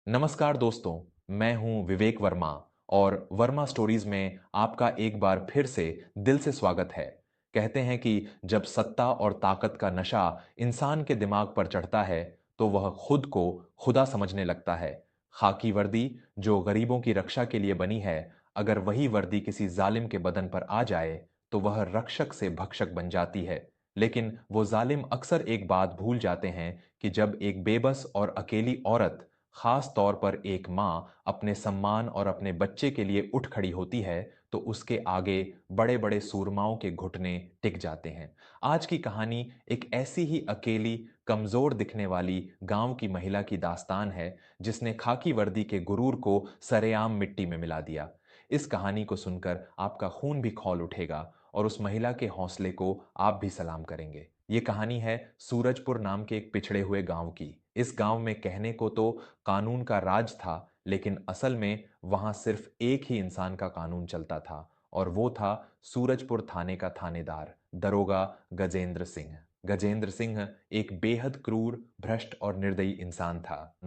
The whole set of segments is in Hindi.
नमस्कार दोस्तों, मैं हूं विवेक वर्मा और वर्मा स्टोरीज में आपका एक बार फिर से दिल से स्वागत है। कहते हैं कि जब सत्ता और ताकत का नशा इंसान के दिमाग पर चढ़ता है, तो वह खुद को खुदा समझने लगता है। खाकी वर्दी जो गरीबों की रक्षा के लिए बनी है, अगर वही वर्दी किसी जालिम के बदन पर आ जाए, तो वह रक्षक से भक्षक बन जाती है। लेकिन वो जालिम अक्सर एक बात भूल जाते हैं कि जब एक बेबस और अकेली औरत, खास तौर पर एक माँ, अपने सम्मान और अपने बच्चे के लिए उठ खड़ी होती है, तो उसके आगे बड़े बड़े सूरमाओं के घुटने टिक जाते हैं। आज की कहानी एक ऐसी ही अकेली, कमजोर दिखने वाली गांव की महिला की दास्तान है, जिसने खाकी वर्दी के गुरूर को सरेआम मिट्टी में मिला दिया। इस कहानी को सुनकर आपका खून भी खौल उठेगा और उस महिला के हौसले को आप भी सलाम करेंगे। ये कहानी है सूरजपुर नाम के एक पिछड़े हुए गांव की। इस गांव में कहने को तो कानून का राज था, लेकिन असल में वहां सिर्फ एक ही इंसान का कानून चलता था, और वो था सूरजपुर थाने का थानेदार, दरोगा गजेंद्र सिंह। गजेंद्र सिंह एक बेहद क्रूर, भ्रष्ट और निर्दयी इंसान था।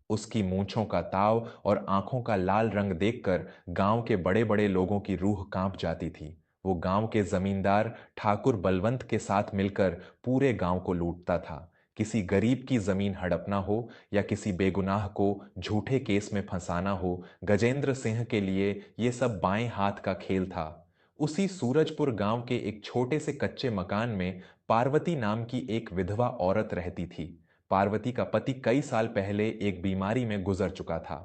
उसकी मूंछों का ताव और आंखों का लाल रंग देखकर गांव के बड़े बड़े लोगों की रूह कांप जाती थी। वो गांव के जमींदार ठाकुर बलवंत के साथ मिलकर पूरे गांव को लूटता था। किसी गरीब की जमीन हड़पना हो या किसी बेगुनाह को झूठे केस में फंसाना हो, गजेंद्र सिंह के लिए ये सब बाएं हाथ का खेल था। उसी सूरजपुर गांव के एक छोटे से कच्चे मकान में पार्वती नाम की एक विधवा औरत रहती थी। पार्वती का पति कई साल पहले एक बीमारी में गुजर चुका था।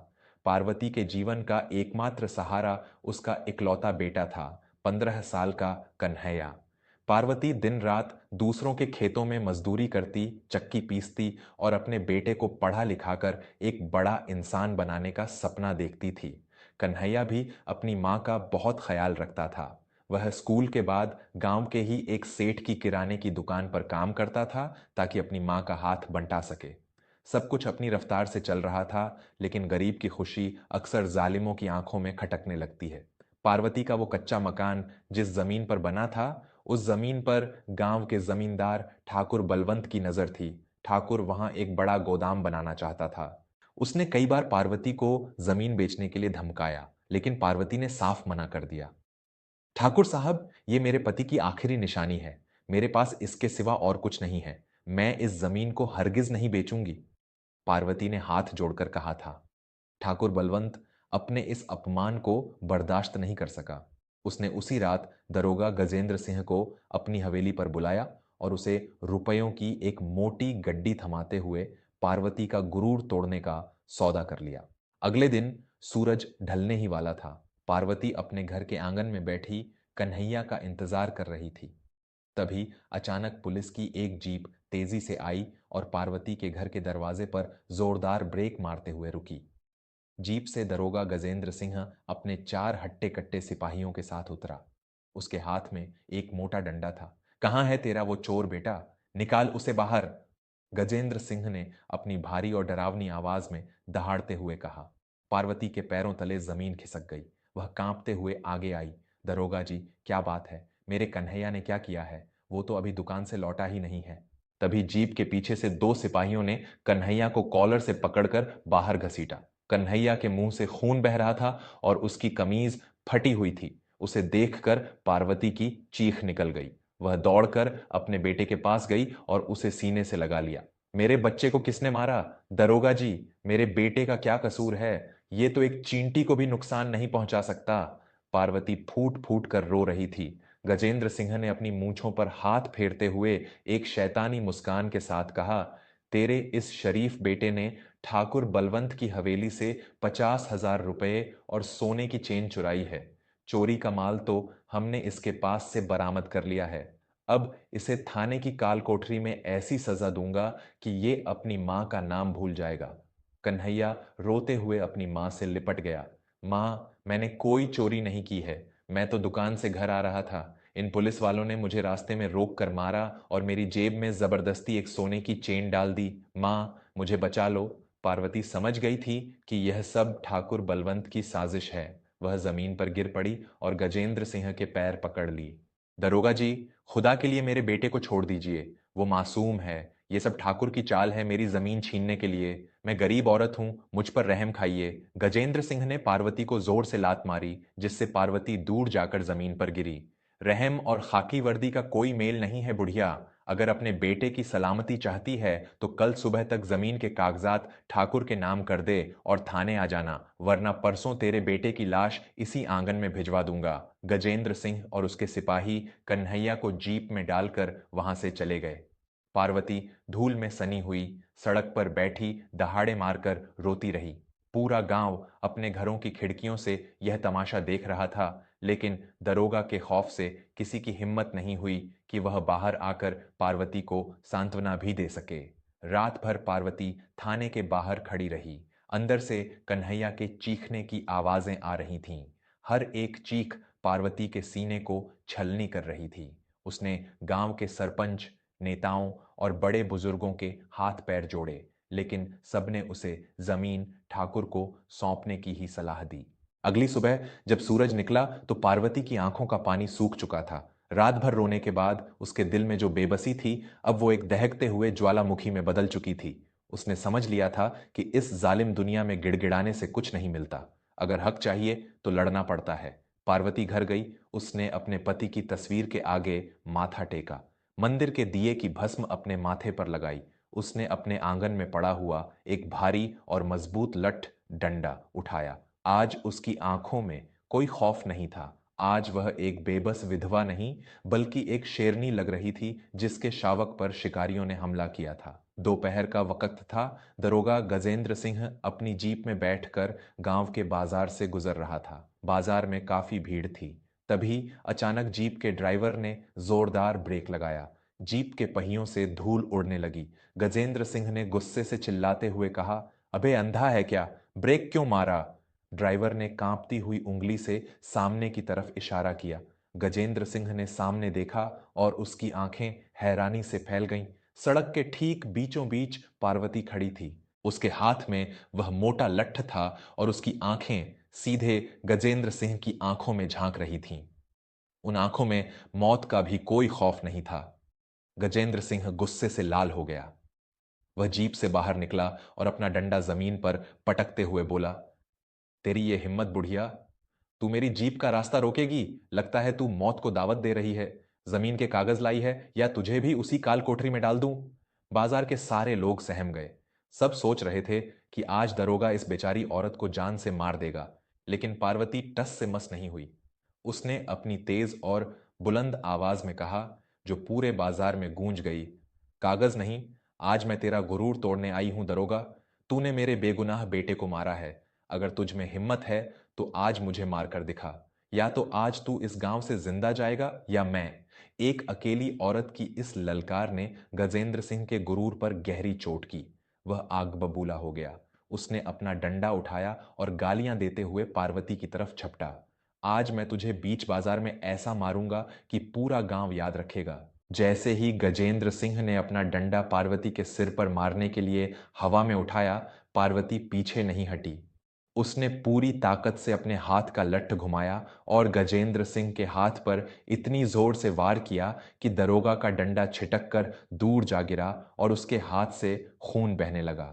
पार्वती के जीवन का एकमात्र सहारा उसका इकलौता बेटा था, 15 साल का कन्हैया। पार्वती दिन रात दूसरों के खेतों में मजदूरी करती, चक्की पीसती और अपने बेटे को पढ़ा लिखाकर एक बड़ा इंसान बनाने का सपना देखती थी। कन्हैया भी अपनी माँ का बहुत ख्याल रखता था। वह स्कूल के बाद गांव के ही एक सेठ की किराने की दुकान पर काम करता था, ताकि अपनी माँ का हाथ बंटा सके। सब कुछ अपनी रफ्तार से चल रहा था, लेकिन गरीब की खुशी अक्सर जालिमों की आंखों में खटकने लगती है। पार्वती का वो कच्चा मकान जिस जमीन पर बना था, उस जमीन पर गांव के जमींदार ठाकुर बलवंत की नजर थी। ठाकुर वहां एक बड़ा गोदाम बनाना चाहता था। उसने कई बार पार्वती को जमीन बेचने के लिए धमकाया, लेकिन पार्वती ने साफ मना कर दिया। ठाकुर साहब, ये मेरे पति की आखिरी निशानी है। मेरे पास इसके सिवा और कुछ नहीं है। मैं इस जमीन को हरगिज नहीं बेचूंगी, पार्वती ने हाथ जोड़कर कहा था। ठाकुर बलवंत अपने इस अपमान को बर्दाश्त नहीं कर सका। उसने उसी रात दरोगा गजेंद्र सिंह को अपनी हवेली पर बुलाया और उसे रुपयों की एक मोटी गड्डी थमाते हुए पार्वती का गुरूर तोड़ने का सौदा कर लिया। अगले दिन सूरज ढलने ही वाला था। पार्वती अपने घर के आंगन में बैठी कन्हैया का इंतजार कर रही थी। तभी अचानक पुलिस की एक जीप तेजी से आई और पार्वती के घर के दरवाजे पर जोरदार ब्रेक मारते हुए रुकी। जीप से दरोगा गजेंद्र सिंह अपने 4 हट्टे कट्टे सिपाहियों के साथ उतरा। उसके हाथ में एक मोटा डंडा था। कहाँ है तेरा वो चोर बेटा? निकाल उसे बाहर! गजेंद्र सिंह ने अपनी भारी और डरावनी आवाज में दहाड़ते हुए कहा। पार्वती के पैरों तले जमीन खिसक गई। वह कांपते हुए आगे आई। दरोगा जी, क्या बात है? मेरे कन्हैया ने क्या किया है? वो तो अभी दुकान से लौटा ही नहीं है। तभी जीप के पीछे से 2 सिपाहियों ने कन्हैया को कॉलर से पकड़कर बाहर घसीटा। कन्हैया के मुंह से खून बह रहा था और उसकी कमीज फटी हुई थी। उसे देखकर पार्वती की चीख निकल गई। वह दौड़कर अपने बेटे के पास गई और उसे सीने से लगा लिया। मेरे बच्चे को किसने मारा? दरोगा जी, मेरे बेटे का क्या कसूर है? ये तो एक चींटी को भी नुकसान नहीं पहुंचा सकता। पार्वती फूट फूट कर रो रही थी। गजेंद्र सिंह ने अपनी मूंछों पर हाथ फेरते हुए एक शैतानी मुस्कान के साथ कहा, तेरे इस शरीफ बेटे ने ठाकुर बलवंत की हवेली से 50,000 रुपए और सोने की चेन चुराई है। चोरी का माल तो हमने इसके पास से बरामद कर लिया है। अब इसे थाने की काल कोठरी में ऐसी सजा दूंगा कि ये अपनी मां का नाम भूल जाएगा। कन्हैया रोते हुए अपनी मां से लिपट गया। मां, मैंने कोई चोरी नहीं की है। मैं तो दुकान से घर आ रहा था। इन पुलिस वालों ने मुझे रास्ते में रोक कर मारा और मेरी जेब में जबरदस्ती एक सोने की चेन डाल दी। मां, मुझे बचा लो। पार्वती समझ गई थी कि यह सब ठाकुर बलवंत की साजिश है। वह जमीन पर गिर पड़ी और गजेंद्र सिंह के पैर पकड़ ली। दरोगा जी, खुदा के लिए मेरे बेटे को छोड़ दीजिए। वो मासूम है। ये सब ठाकुर की चाल है मेरी जमीन छीनने के लिए। मैं गरीब औरत हूं, मुझ पर रहम खाइए। गजेंद्र सिंह ने पार्वती को जोर से लात मारी, जिससे पार्वती दूर जाकर जमीन पर गिरी। रहम और खाकी वर्दी का कोई मेल नहीं है बुढ़िया। अगर अपने बेटे की सलामती चाहती है तो कल सुबह तक जमीन के कागजात ठाकुर के नाम कर दे और थाने आ जाना, वरना परसों तेरे बेटे की लाश इसी आंगन में भिजवा दूंगा। गजेंद्र सिंह और उसके सिपाही कन्हैया को जीप में डालकर वहां से चले गए। पार्वती धूल में सनी हुई सड़क पर बैठी दहाड़े मारकर रोती रही। पूरा गांव अपने घरों की खिड़कियों से यह तमाशा देख रहा था, लेकिन दरोगा के खौफ से किसी की हिम्मत नहीं हुई कि वह बाहर आकर पार्वती को सांत्वना भी दे सके। रात भर पार्वती थाने के बाहर खड़ी रही। अंदर से कन्हैया के चीखने की आवाजें आ रही थीं। हर एक चीख पार्वती के सीने को छलनी कर रही थी। उसने गांव के सरपंच, नेताओं और बड़े बुजुर्गों के हाथ पैर जोड़े, लेकिन सबने उसे जमीन ठाकुर को सौंपने की ही सलाह दी। अगली सुबह जब सूरज निकला तो पार्वती की आंखों का पानी सूख चुका था। रात भर रोने के बाद उसके दिल में जो बेबसी थी, अब वो एक दहकते हुए ज्वालामुखी में बदल चुकी थी। उसने समझ लिया था कि इस जालिम दुनिया में गिड़गिड़ाने से कुछ नहीं मिलता। अगर हक चाहिए तो लड़ना पड़ता है। पार्वती घर गई। उसने अपने पति की तस्वीर के आगे माथा टेका। मंदिर के दिए की भस्म अपने माथे पर लगाई। उसने अपने आंगन में पड़ा हुआ एक भारी और मजबूत लठ डंडा उठाया। आज उसकी आंखों में कोई खौफ नहीं था। आज वह एक बेबस विधवा नहीं, बल्कि एक शेरनी लग रही थी जिसके शावक पर शिकारियों ने हमला किया था। दोपहर का वक्त था। दरोगा गजेंद्र सिंह अपनी जीप में बैठकर गांव के बाजार से गुजर रहा था। बाजार में काफी भीड़ थी। तभी अचानक जीप के ड्राइवर ने जोरदार ब्रेक लगाया। जीप के पहियों से धूल उड़ने लगी। गजेंद्र सिंह ने गुस्से से चिल्लाते हुए कहा, अबे अंधा है क्या? ब्रेक क्यों मारा? ड्राइवर ने कांपती हुई उंगली से सामने की तरफ इशारा किया। गजेंद्र सिंह ने सामने देखा और उसकी आंखें हैरानी से फैल गईं। सड़क के ठीक बीचों बीच पार्वती खड़ी थी। उसके हाथ में वह मोटा लट्ठ था और उसकी आंखें सीधे गजेंद्र सिंह की आंखों में झांक रही थीं। उन आंखों में मौत का भी कोई खौफ नहीं था। गजेंद्र सिंह गुस्से से लाल हो गया। वह जीप से बाहर निकला और अपना डंडा जमीन पर पटकते हुए बोला, तेरी ये हिम्मत बुढ़िया? तू मेरी जीप का रास्ता रोकेगी? लगता है तू मौत को दावत दे रही है। जमीन के कागज लाई है या तुझे भी उसी काल कोठरी में डाल दूं? बाजार के सारे लोग सहम गए। सब सोच रहे थे कि आज दरोगा इस बेचारी औरत को जान से मार देगा, लेकिन पार्वती टस से मस नहीं हुई। उसने अपनी तेज और बुलंद आवाज में कहा, जो पूरे बाजार में गूंज गई, कागज नहीं, आज मैं तेरा गुरूर तोड़ने आई हूं दरोगा। तूने मेरे बेगुनाह बेटे को मारा है। अगर तुझ में हिम्मत है तो आज मुझे मारकर दिखा। या तो आज तू इस गांव से जिंदा जाएगा या मैं। एक अकेली औरत की इस ललकार ने गजेंद्र सिंह के गुरूर पर गहरी चोट की। वह आग बबूला हो गया। उसने अपना डंडा उठाया और गालियां देते हुए पार्वती की तरफ झपटा। आज मैं तुझे बीच बाजार में ऐसा मारूंगा कि पूरा गांव याद रखेगा। जैसे ही गजेंद्र सिंह ने अपना डंडा पार्वती के सिर पर मारने के लिए हवा में उठाया, पार्वती पीछे नहीं हटी। उसने पूरी ताकत से अपने हाथ का लट्ठ घुमाया और गजेंद्र सिंह के हाथ पर इतनी जोर से वार किया कि दरोगा का डंडा छिटक कर दूर जा गिरा और उसके हाथ से खून बहने लगा।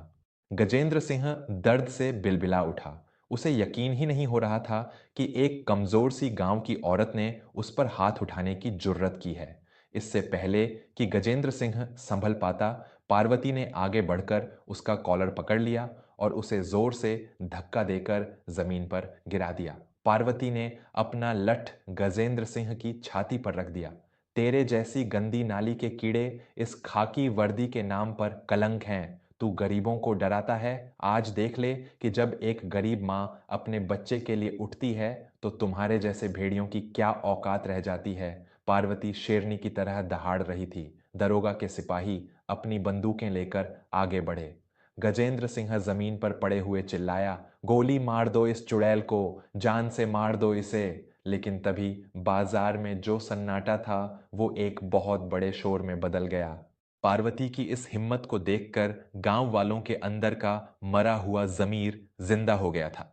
गजेंद्र सिंह दर्द से बिलबिला उठा। उसे यकीन ही नहीं हो रहा था कि एक कमजोर सी गांव की औरत ने उस पर हाथ उठाने की जुर्रत की है। इससे पहले कि गजेंद्र सिंह संभल पाता, पार्वती ने आगे बढ़कर उसका कॉलर पकड़ लिया और उसे जोर से धक्का देकर जमीन पर गिरा दिया। पार्वती ने अपना लठ गजेंद्र सिंह की छाती पर रख दिया। तेरे जैसी गंदी नाली के कीड़े इस खाकी वर्दी के नाम पर कलंक हैं। तू गरीबों को डराता है। आज देख ले कि जब एक गरीब माँ अपने बच्चे के लिए उठती है तो तुम्हारे जैसे भेड़ियों की क्या औकात रह जाती है। पार्वती शेरनी की तरह दहाड़ रही थी। दरोगा के सिपाही अपनी बंदूकें लेकर आगे बढ़े। गजेंद्र सिंह जमीन पर पड़े हुए चिल्लाया, गोली मार दो इस चुड़ैल को, जान से मार दो इसे। लेकिन तभी बाजार में जो सन्नाटा था वो एक बहुत बड़े शोर में बदल गया। पार्वती की इस हिम्मत को देखकर गांव वालों के अंदर का मरा हुआ जमीर जिंदा हो गया था।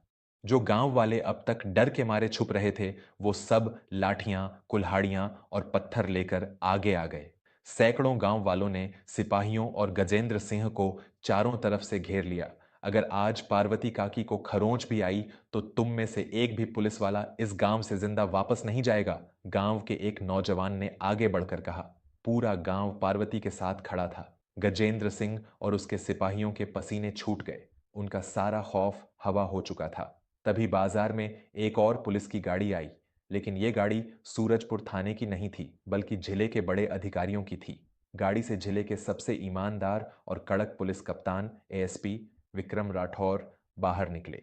जो गांव वाले अब तक डर के मारे छुप रहे थे, वो सब लाठियां, कुल्हाड़ियां और पत्थर लेकर आगे आ गए। सैकड़ों गांव वालों ने सिपाहियों और गजेंद्र सिंह को चारों तरफ से घेर लिया। अगर आज पार्वती काकी को खरोंच भी आई तो तुम में से एक भी पुलिस वाला इस गांव से जिंदा वापस नहीं जाएगा, गांव के एक नौजवान ने आगे बढ़कर कहा। पूरा गांव पार्वती के साथ खड़ा था। गजेंद्र सिंह और उसके सिपाहियों के पसीने छूट गए। उनका सारा खौफ हवा हो चुका था। तभी बाजार में एक और पुलिस की गाड़ी आई, लेकिन यह गाड़ी सूरजपुर थाने की नहीं थी, बल्कि जिले के बड़े अधिकारियों की थी। गाड़ी से जिले के सबसे ईमानदार और कड़क पुलिस कप्तान एएसपी विक्रम राठौर बाहर निकले।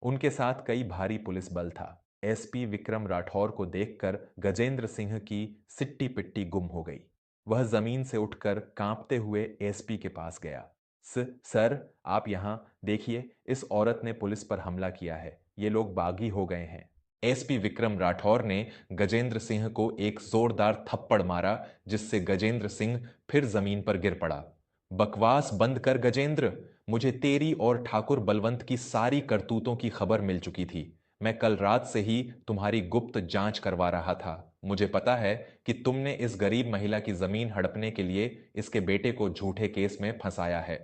उनके साथ कई भारी पुलिस बल था। एसपी विक्रम राठौर को देखकर गजेंद्र सिंह की सिट्टी पिट्टी गुम हो गई। वह जमीन से उठकर कांपते हुए एसपी के पास गया। सर, आप यहां देखिए, इस औरत ने पुलिस पर हमला किया है। ये लोग बागी हो गए हैं। एसपी विक्रम राठौर ने गजेंद्र सिंह को एक जोरदार थप्पड़ मारा, जिससे गजेंद्र सिंह फिर जमीन पर गिर पड़ा। बकवास बंद कर गजेंद्र, मुझे तेरी और ठाकुर बलवंत की सारी करतूतों की खबर मिल चुकी थी। मैं कल रात से ही तुम्हारी गुप्त जांच करवा रहा था। मुझे पता है कि तुमने इस गरीब महिला की जमीन हड़पने के लिए इसके बेटे को झूठे केस में फंसाया है।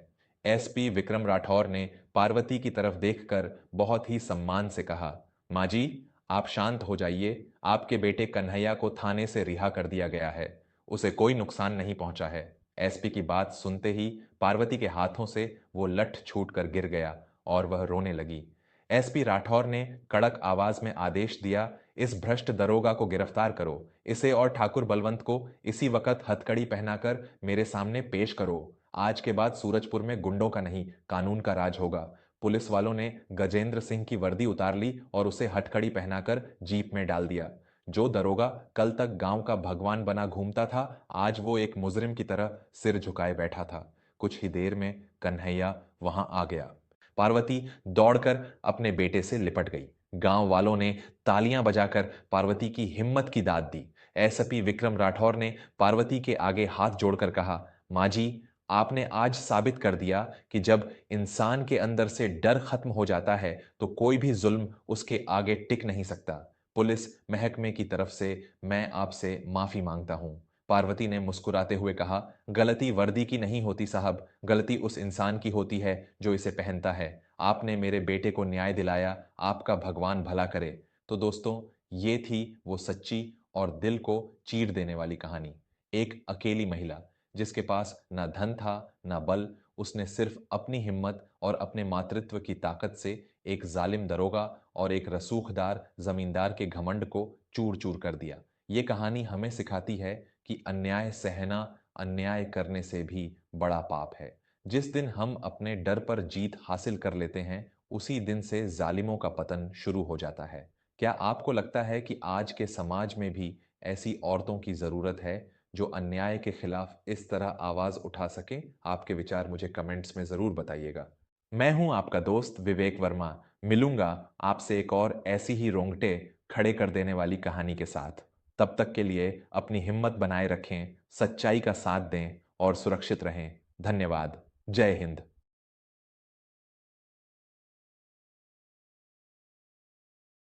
एसपी विक्रम राठौर ने पार्वती की तरफ देखकर बहुत ही सम्मान से कहा, माँ जी, आप शांत हो जाइए। आपके बेटे कन्हैया को थाने से रिहा कर दिया गया है। उसे कोई नुकसान नहीं पहुंचा है। एसपी की बात सुनते ही पार्वती के हाथों से वो लठ छूटकर गिर गया और वह रोने लगी। एसपी राठौर ने कड़क आवाज में आदेश दिया, इस भ्रष्ट दरोगा को गिरफ्तार करो। इसे और ठाकुर बलवंत को इसी वक्त हथकड़ी पहनाकर मेरे सामने पेश करो। आज के बाद सूरजपुर में गुंडों का नहीं, कानून का राज होगा। पुलिस वालों ने गजेंद्र सिंह की वर्दी उतार ली और उसे हथकड़ी पहनाकर जीप में डाल दिया। जो दरोगा कल तक गांव का भगवान बना घूमता था, आज वो एक मुजरिम की तरह सिर झुकाए बैठा था। कुछ ही देर में कन्हैया वहां आ गया। पार्वती दौड़कर अपने बेटे से लिपट गई। गांव वालों ने तालियां बजाकर पार्वती की हिम्मत की दाद दी। एसपी विक्रम राठौर ने पार्वती के आगे हाथ जोड़कर कहा, माँ जी, आपने आज साबित कर दिया कि जब इंसान के अंदर से डर खत्म हो जाता है तो कोई भी जुल्म उसके आगे टिक नहीं सकता। पुलिस महकमे की तरफ से मैं आपसे माफी मांगता हूं। पार्वती ने मुस्कुराते हुए कहा, गलती वर्दी की नहीं होती साहब, गलती उस इंसान की होती है जो इसे पहनता है। आपने मेरे बेटे को न्याय दिलाया, आपका भगवान भला करे। तो दोस्तों, ये थी वो सच्ची और दिल को चीर देने वाली कहानी। एक अकेली महिला जिसके पास ना धन था ना बल, उसने सिर्फ अपनी हिम्मत और अपने मातृत्व की ताकत से एक जालिम दरोगा और एक रसूखदार जमींदार के घमंड को चूर चूर कर दिया। ये कहानी हमें सिखाती है कि अन्याय सहना अन्याय करने से भी बड़ा पाप है। जिस दिन हम अपने डर पर जीत हासिल कर लेते हैं, उसी दिन से जालिमों का पतन शुरू हो जाता है। क्या आपको लगता है कि आज के समाज में भी ऐसी औरतों की जरूरत है जो अन्याय के खिलाफ इस तरह आवाज उठा सके? आपके विचार मुझे कमेंट्स में जरूर बताइएगा। मैं हूं आपका दोस्त विवेक वर्मा। मिलूंगा आपसे एक और ऐसी ही रोंगटे खड़े कर देने वाली कहानी के साथ। तब तक के लिए अपनी हिम्मत बनाए रखें, सच्चाई का साथ दें और सुरक्षित रहें। धन्यवाद। जय हिंद।